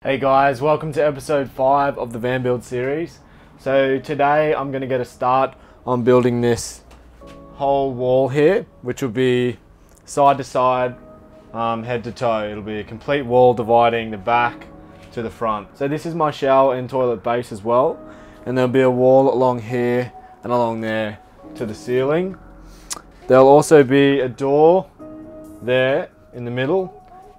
Hey guys, welcome to episode 5 of the van build series. So today I'm going to get a start on building this whole wall here, which will be side to side, head to toe. It'll be a complete wall dividing the back to the front. So this is my shower and toilet base as well, and there'll be a wall along here and along there to the ceiling. There'll also be a door there in the middle,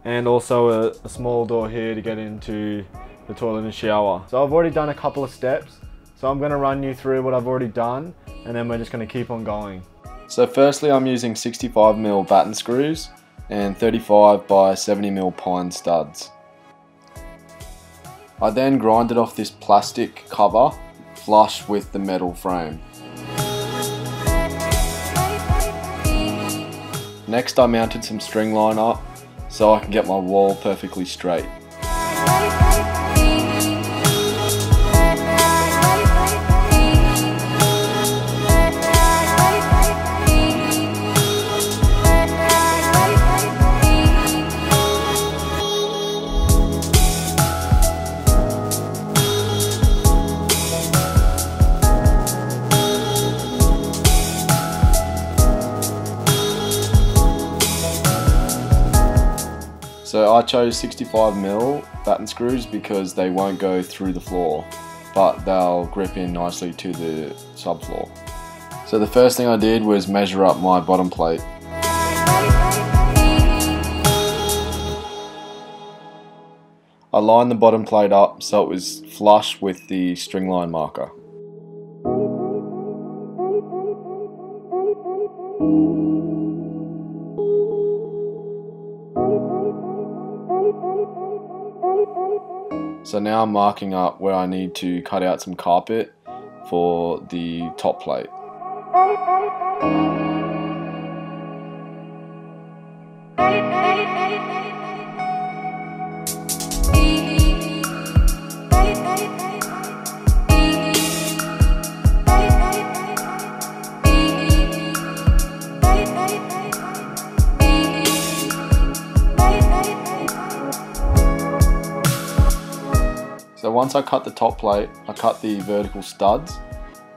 and also a small door here to get into the toilet and shower. So I've already done a couple of steps, so I'm going to run you through what I've already done, and then we're just going to keep on going. So firstly, I'm using 65mm batten screws and 35 by 70mm pine studs. I then grinded off this plastic cover flush with the metal frame. Next, I mounted some string line up so I can get my wall perfectly straight. So I chose 65mm batten screws because they won't go through the floor, but they'll grip in nicely to the subfloor. So the first thing I did was measure up my bottom plate. I lined the bottom plate up so it was flush with the string line marker. So now I'm marking up where I need to cut out some carpet for the top plate. So once I cut the top plate, I cut the vertical studs,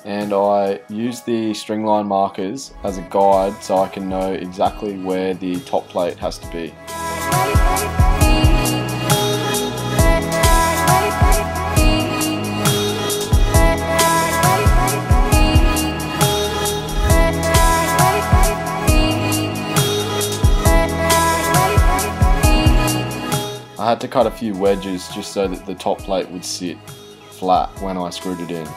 and I use the string line markers as a guide so I can know exactly where the top plate has to be. I had to cut a few wedges just so that the top plate would sit flat when I screwed it in.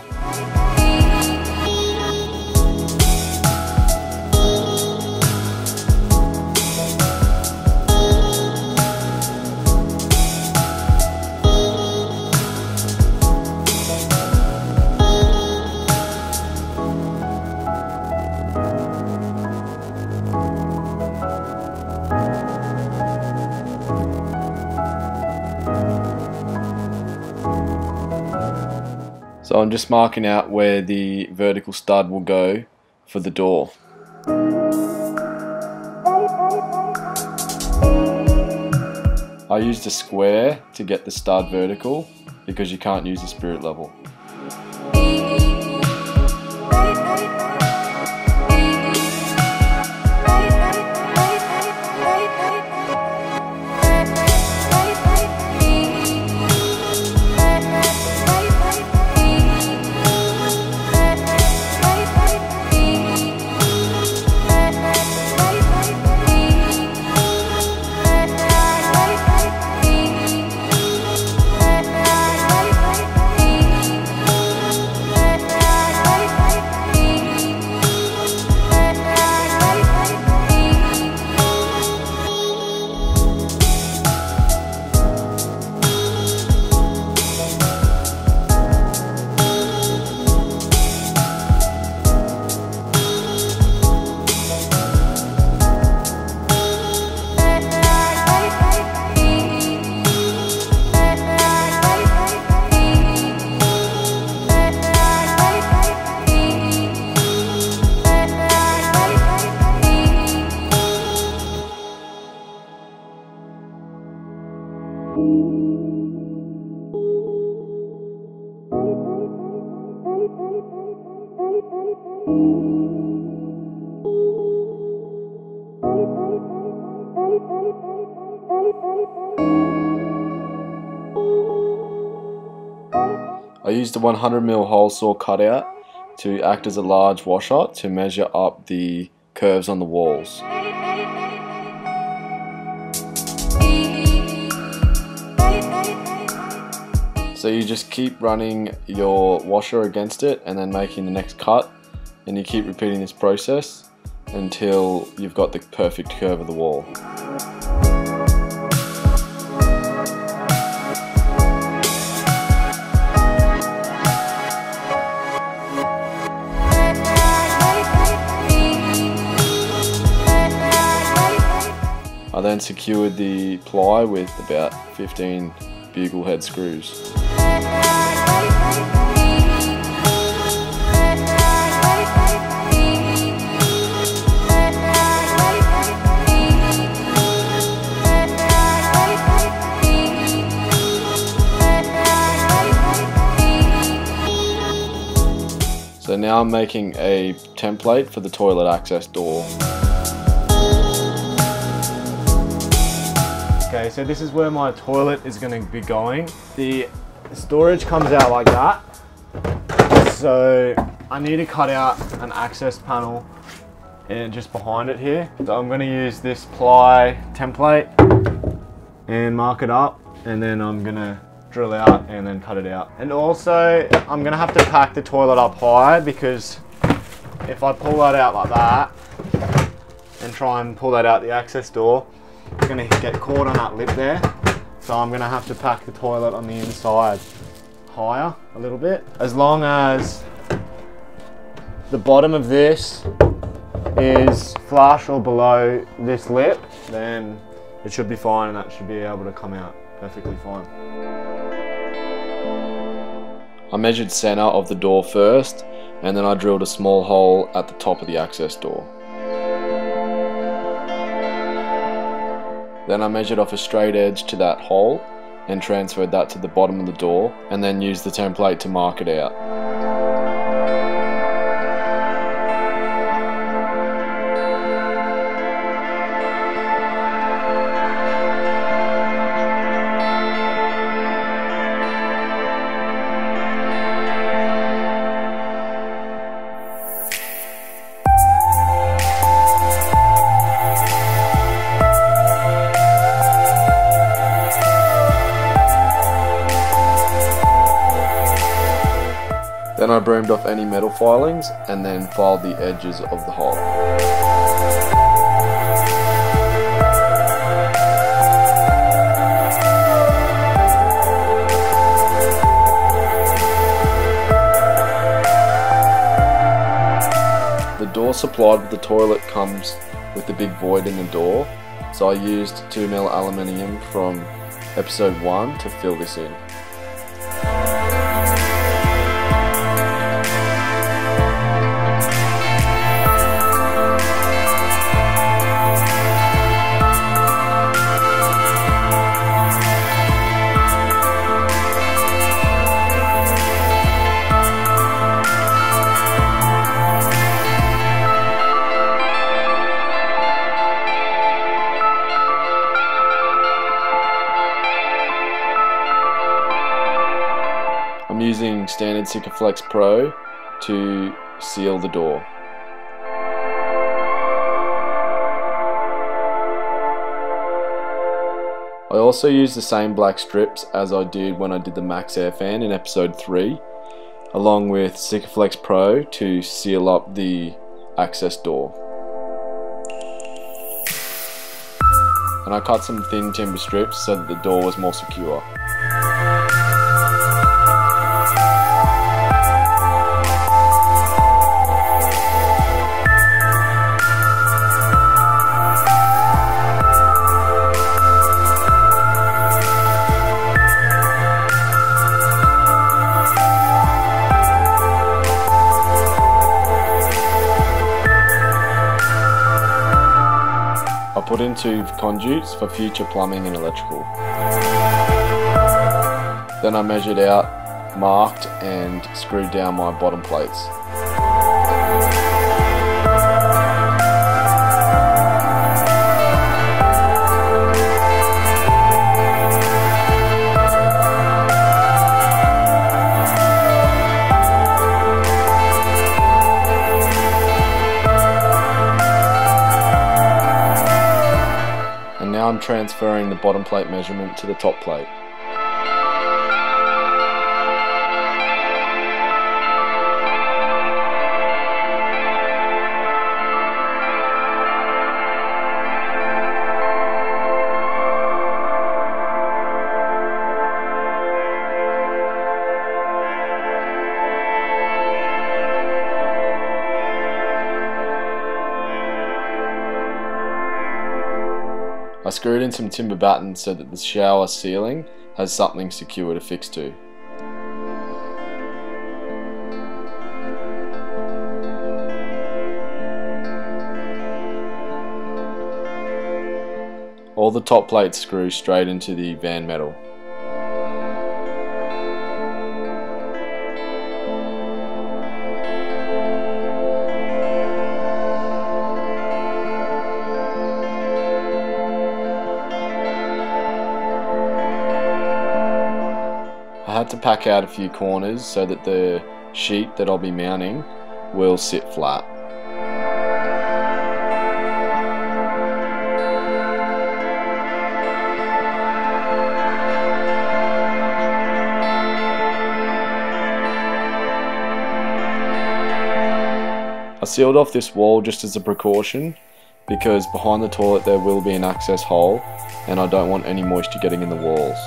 So I'm just marking out where the vertical stud will go for the door. I used a square to get the stud vertical because you can't use a spirit level. I used a 100mm hole saw cutout to act as a large washer to measure up the curves on the walls. So you just keep running your washer against it and then making the next cut, and you keep repeating this process until you've got the perfect curve of the wall. I then secured the ply with about 15 bugle head screws. So now I'm making a template for the toilet access door. Okay, so this is where my toilet is going to be going. The storage comes out like that. So I need to cut out an access panel and just behind it here. So I'm going to use this ply template and mark it up, and then I'm going to drill out and then cut it out. And also I'm going to have to pack the toilet up high, because if I pull that out like that and try and pull that out the access door, it's going to get caught on that lip there. So I'm going to have to pack the toilet on the inside higher a little bit. As long as the bottom of this is flush or below this lip, then it should be fine, and that should be able to come out perfectly fine. I measured center of the door first, and then I drilled a small hole at the top of the access door. Then I measured off a straight edge to that hole and transferred that to the bottom of the door, and then used the template to mark it out. Then I broomed off any metal filings and then filed the edges of the hole. The door supplied with the toilet comes with the big void in the door, so I used 2mm aluminium from episode 1 to fill this in. I'm using standard SikaFlex Pro to seal the door. I also used the same black strips as I did when I did the Max Air fan in episode 3, along with SikaFlex Pro to seal up the access door. And I cut some thin timber strips so that the door was more secure. I put in 2 conduits for future plumbing and electrical. Then I measured out, marked and screwed down my bottom plates. transferring the bottom plate measurement to the top plate. I screwed in some timber batten so that the shower ceiling has something secure to fix to. All the top plates screw straight into the van metal. I had to pack out a few corners so that the sheet that I'll be mounting will sit flat. I sealed off this wall just as a precaution because behind the toilet there will be an access hole and I don't want any moisture getting in the walls.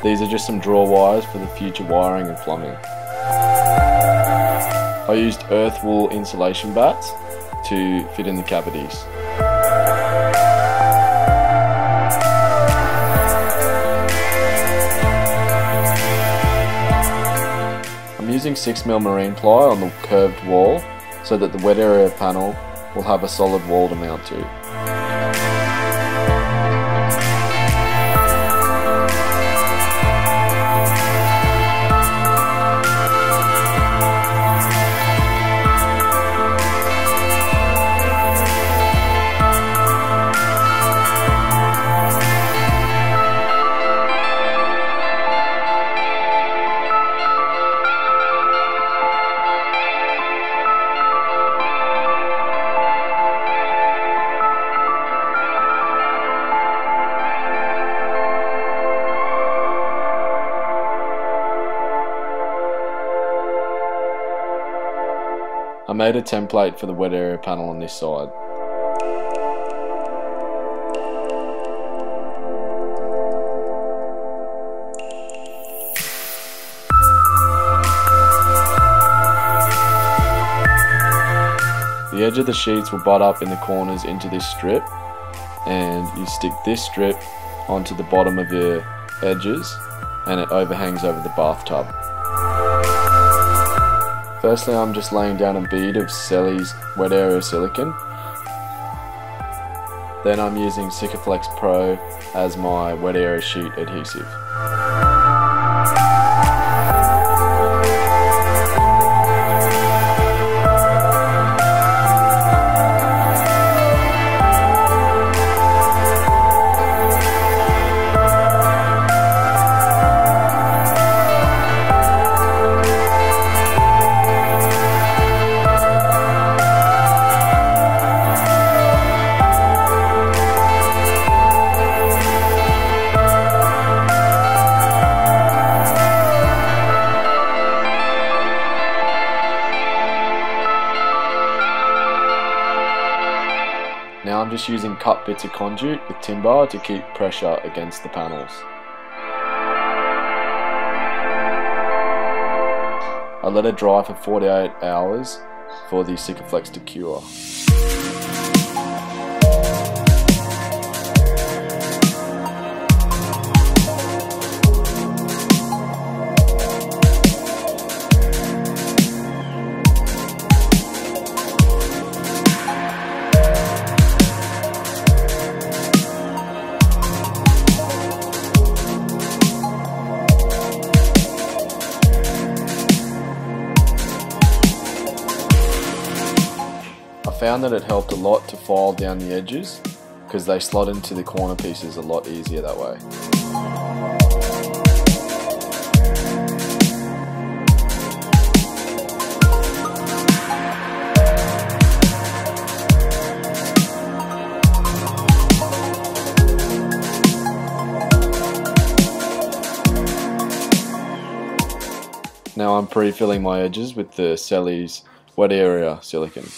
These are just some draw wires for the future wiring and plumbing. I used earth wool insulation bats to fit in the cavities. I'm using 6mm marine ply on the curved wall so that the wet area panel will have a solid wall to mount to. I made a template for the wet area panel on this side. The edge of the sheets will butt up in the corners into this strip, and you stick this strip onto the bottom of your edges and it overhangs over the bathtub. Firstly, I'm just laying down a bead of Selleys Wet Area silicone. Then I'm using SikaFlex Pro as my wet area sheet adhesive. Now I'm just using cut bits of conduit with timber to keep pressure against the panels. I let it dry for 48 hours for the SikaFlex to cure. I found that it helped a lot to file down the edges because they slot into the corner pieces a lot easier that way. pre-filling my edges with the Selleys Wet Area silicone.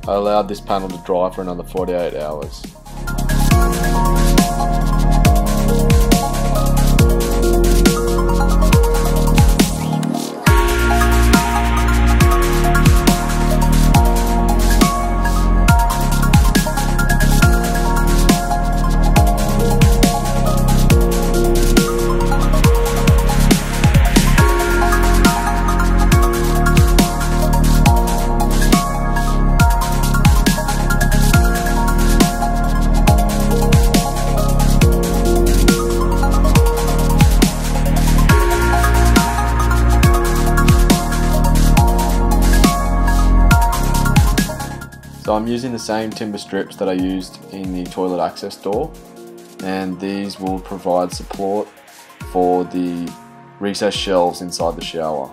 I allowed this panel to dry for another 48 hours. So I'm using the same timber strips that I used in the toilet access door, and these will provide support for the recessed shelves inside the shower.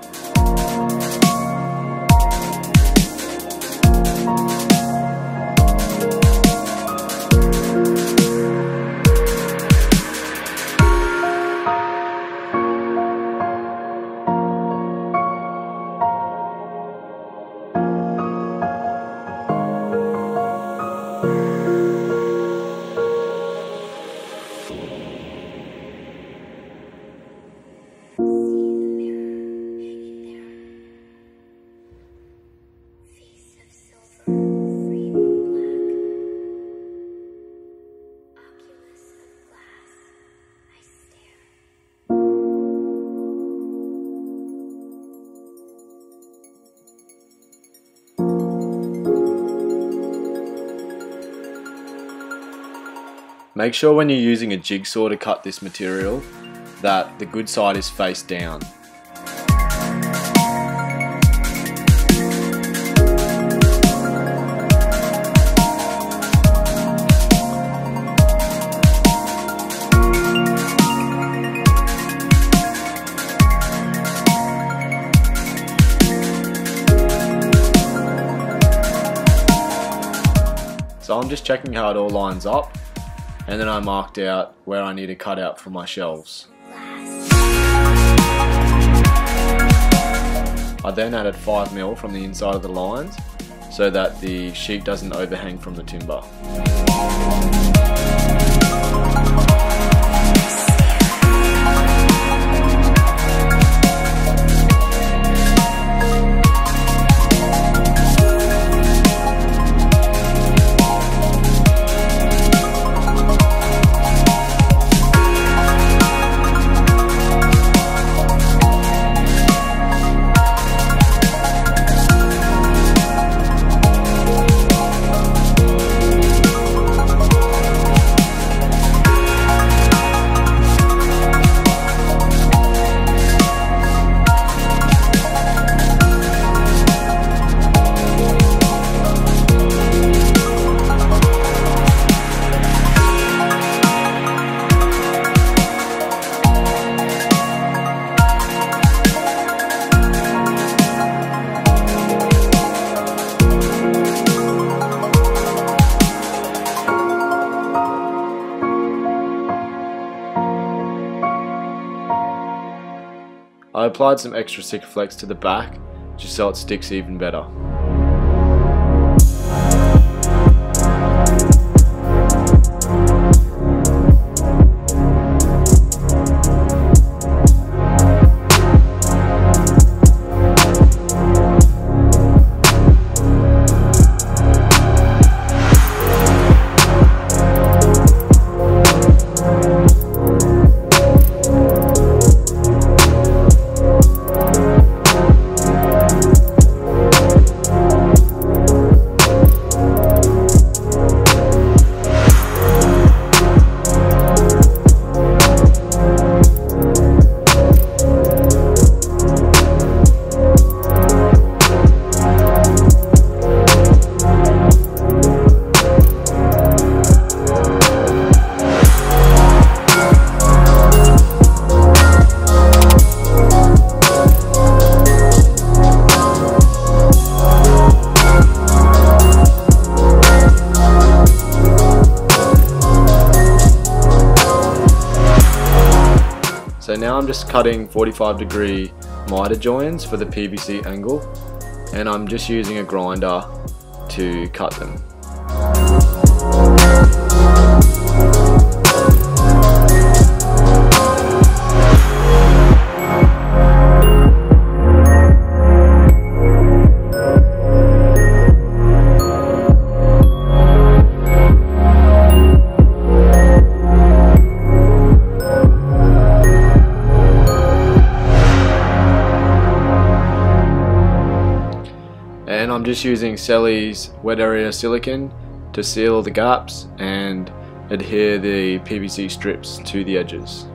Make sure when you're using a jigsaw to cut this material that the good side is face down. So I'm just checking how it all lines up, and then I marked out where I need to cut out for my shelves. I then added 5mm from the inside of the lines so that the sheet doesn't overhang from the timber. I applied some extra SikaFlex to the back just so it sticks even better. now I'm just cutting 45-degree miter joins for the PVC angle, and I'm just using a grinder to cut them. And I'm just using Selleys Wet Area silicone to seal all the gaps and adhere the PVC strips to the edges.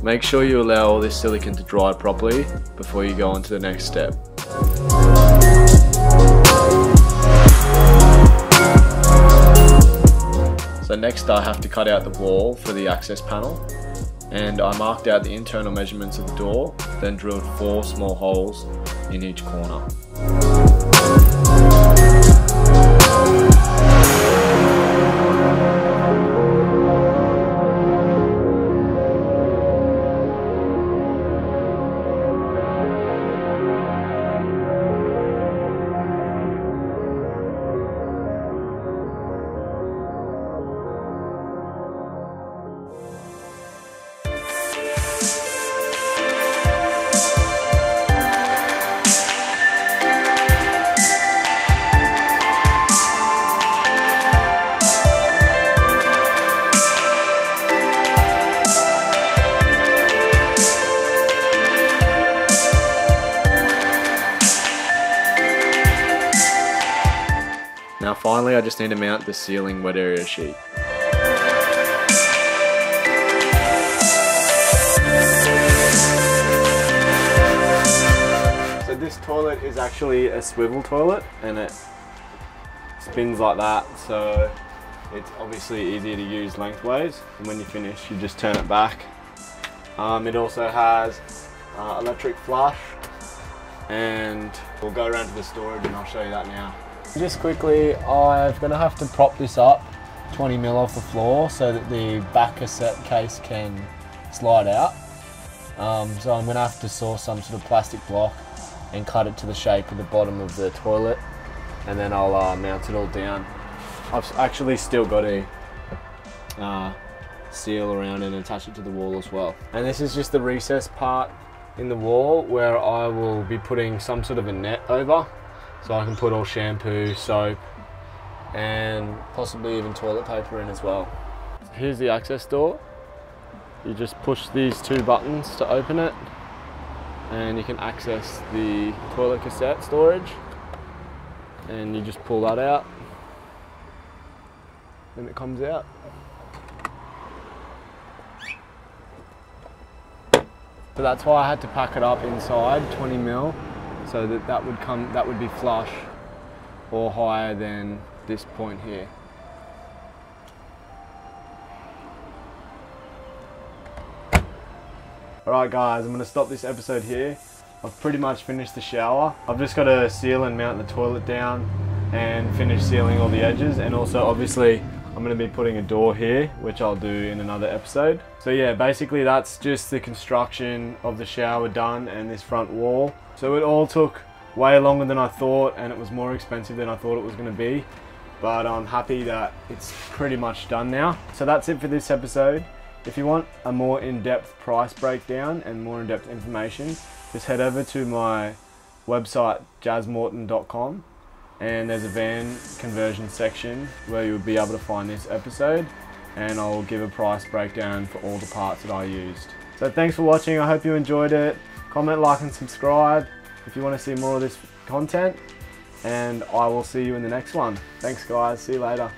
Make sure you allow all this silicone to dry properly before you go on to the next step. So next I have to cut out the wall for the access panel, and I marked out the internal measurements of the door, then drilled 4 small holes in each corner. Now finally I just need to mount the ceiling wet area sheet. So this toilet is actually a swivel toilet and it spins like that, so it's obviously easier to use lengthways, and when you finish you just turn it back. It also has electric flush, and we'll go around to the storage and I'll show you that now. Just quickly, I'm going to have to prop this up 20mm off the floor so that the back cassette case can slide out. So I'm going to have to source some sort of plastic block and cut it to the shape of the bottom of the toilet, and then I'll mount it all down. I've actually still got a seal around it and attach it to the wall as well. And this is just the recess part in the wall where I will be putting some sort of a net over, so I can put all shampoo, soap, and possibly even toilet paper in as well. Here's the access door. You just push these 2 buttons to open it, and you can access the toilet cassette storage, and you just pull that out and it comes out. So that's why I had to pack it up inside 20mm, so that would be flush or higher than this point here. Alright guys, I'm going to stop this episode here. I've pretty much finished the shower. I've just got to seal and mount the toilet down and finish sealing all the edges, and also obviously I'm going to be putting a door here, which I'll do in another episode. So yeah, basically that's just the construction of the shower done and this front wall. So it all took way longer than I thought, and it was more expensive than I thought it was going to be, but I'm happy that it's pretty much done now. So that's it for this episode. If you want a more in-depth price breakdown and more in-depth information, just head over to my website jazzmorton.com, and there's a van conversion section where you'll be able to find this episode, and I'll give a price breakdown for all the parts that I used. So thanks for watching, I hope you enjoyed it. Comment, like and subscribe if you want to see more of this content, and I will see you in the next one. Thanks guys, see you later.